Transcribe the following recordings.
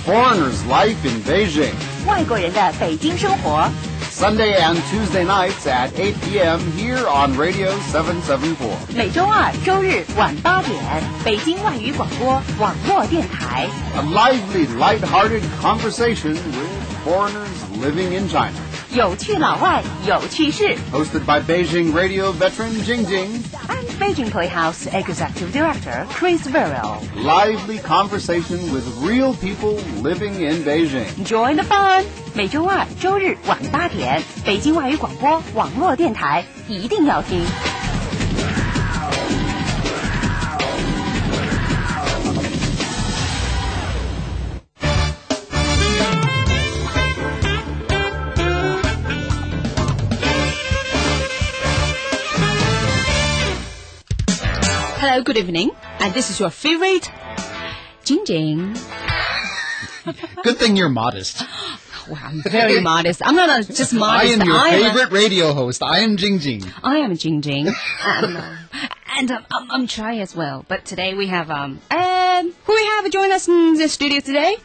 foreigners' life in Beijing. 外国人的北京生活。 Sunday and Tuesday nights at 8 p.m. here on Radio 774. 每周二、周日晚8点，北京外语广播网络电台。 A lively, light-hearted conversation with foreigners living in China. 有趣老外，有趣事。 Hosted by Beijing radio veteran Jingjing. And Beijing Playhouse Executive Director Chris Verrill. Lively conversation with real people living in Beijing. Join the fun. 每周二、周日晚8点，北京外语广播网络电台一定要听。 Hello, good evening, and this is your favorite Jingjing. Good thing you're modest. Well, I'm very modest. I'm not just modest. I am your favorite radio host. I am Jingjing. I am Jingjing, and I'm shy as well. But today we have who we have join us in the studio today?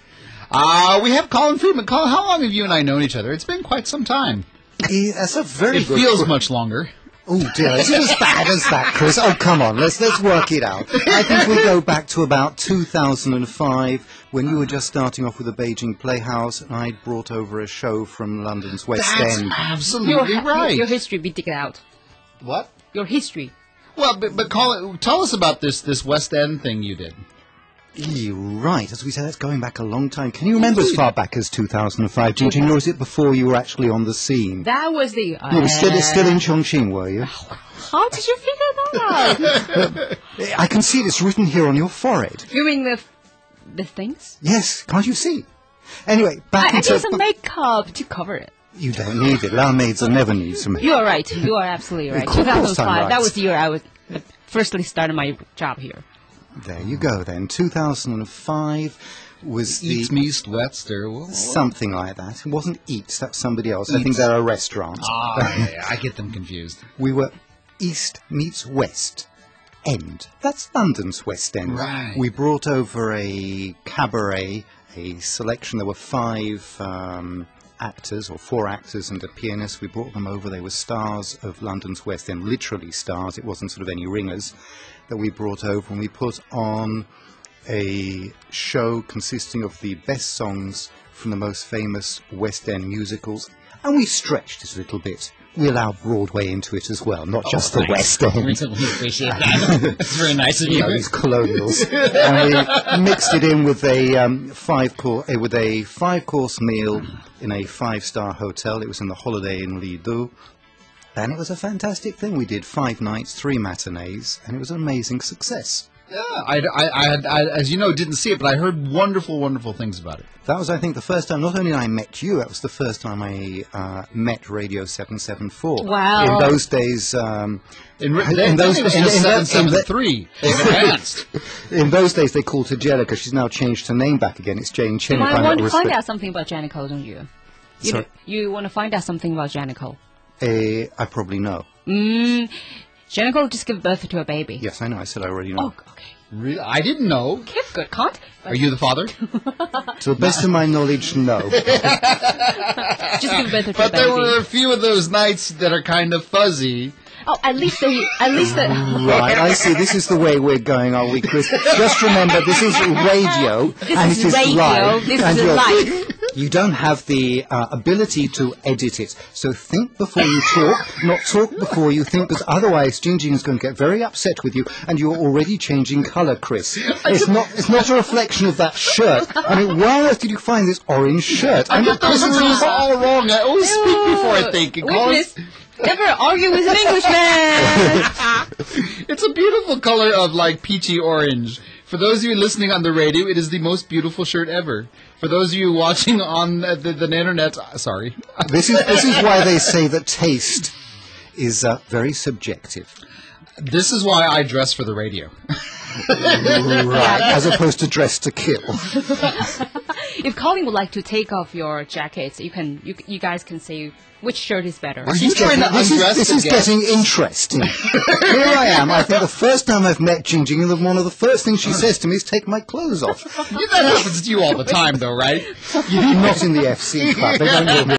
We have Colin Friedman. Colin, how long have you and I known each other? It's been quite some time. That's a very It feels much longer. Oh dear, is it as bad as that, Chris? Oh, come on, let's work it out. I think we go back to about 2005 when you were just starting off with the Beijing Playhouse, and I'd brought over a show from London's West End. Absolutely right. Your history, be dig it out. What? Your history. Well, but Colin, tell us about this West End thing you did. You're right. As we said, that's going back a long time. Can you remember as far back as 2005, Jingjing, or was it before you were actually on the scene? That was the... You were still in Chongqing, were you? How did you figure that out? I can see it. It's written here on your forehead. You mean the things? Yes, can't you see? Anyway, back I into... need some makeup to cover it. You don't need it. Our maids never need some makeup. You are right. You are absolutely right. Of course I'm 2005. right. That was the year I was firstly started my job here. There you go then. 2005 was the... Eats, meets, wets, or... Something like that. It wasn't Eats, that's somebody else. I think they're a restaurant. Yeah, I get them confused. We were East meets West End. That's London's West End. Right. We brought over a cabaret, a selection. There were 5 actors, or 4 actors and a pianist. We brought them over. They were stars of London's West End, literally stars. It wasn't sort of any ringers that we brought over, and we put on a show consisting of the best songs from the most famous West End musicals, and we stretched it a little bit. We allowed Broadway into it as well, not just the West End. I really appreciate that. It's very nice of you. These colonials. And we mixed it in with a 5-course meal in a 5-star hotel. It was in the Holiday Inn Lido. And it was a fantastic thing. We did 5 nights, 3 matinees, and it was an amazing success. Yeah, I, as you know, didn't see it, but I heard wonderful, wonderful things about it. That was, I think, the first time, not only I met you, that was the first time I met Radio 774. Wow. In those days... In those days, it was just 773. Advanced. In those days, they called her Jellica. She's now changed her name back again. It's Jane Chen. You might want to find out something about Janico, don't you? Sorry? You want to find out something about Janico? I probably know. Janico just gave birth to a baby. Yes, I know. I said I already know. Oh, okay. Really? I didn't know. Okay, good, can't. Are you the father? To the best of my knowledge, no. Just give birth to a baby. But there were a few of those nights that are kind of fuzzy. Oh, at least the... Right, I see. This is the way we're going, are we, Chris? Just remember, this is radio. This is radio. Live. This is live. You don't have the ability to edit it. So think before you talk, not talk before you think, because otherwise Jingjing is going to get very upset with you, and you're already changing colour, Chris. It's not a reflection of that shirt. I mean, where on earth did you find this orange shirt? I get those rules all wrong. I always speak before I think. Never argue with an Englishman. It's a beautiful color of like peachy orange. For those of you listening on the radio, it is the most beautiful shirt ever. For those of you watching on the internet, sorry. This is why they say that taste is very subjective. This is why I dress for the radio. Right, as opposed to dress to kill. If Colin would like to take off your jackets, you guys can say which shirt is better. Are you trying to undress This is getting interesting. Here I am. I think the first time I've met Jingjing, one of the first things she says to me is take my clothes off. That happens to you all the time, though, right? You're not in the FC club. They don't